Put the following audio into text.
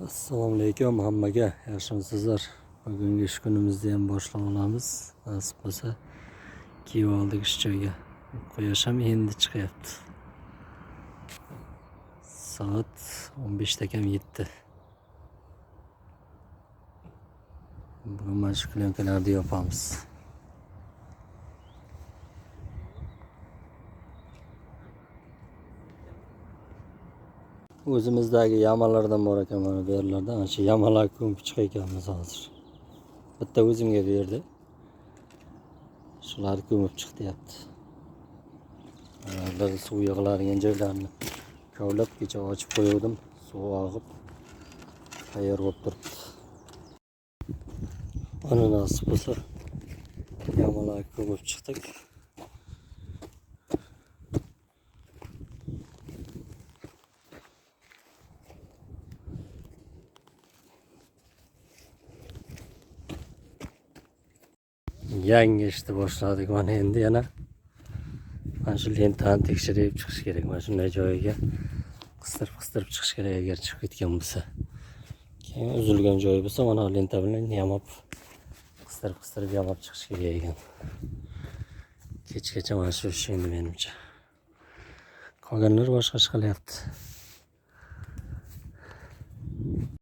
Assalomu alaykum hammaga, yaxshimisizlar? Bugungi ish kunimizni ham boshlab olamiz. Nasib bo'lsa, kiyib oldik ish joyiga. Quyosh ham endi chiqyapti. Soat 15 kam yetdi. Bugun mana shu plyonkalarni yopamiz. O'zimizdagi yamalardan bor ekan mana bu yerlarda. Ana shu yamalar ko'mib chiqayotganmiz hozir. Bitta o'zimga berdi. Shularni ko'mib chiqyapti. Ularda suv yig'iladigan joylarni kovlab kecha ochib qo'ydim. Suv og'ib tayyor bo'lib turibdi. Ana nasib bo'lsa yamalarni ko'mib chiqdik. Yangi ishni boshladik mana endi yana. Mana shu lentani tekshirib chiqish kerak. Mana shunday joyiga qistirib chiqish kerak agar chiqib ketgan bo'lsa. Keyin uzilgan joyi bo'lsa mana lenta bilan yamab qistirib yamab chiqish kerak ekan. Kechgacha mana shu ish endi menimcha. Qolganlar boshqa ish qilyapti.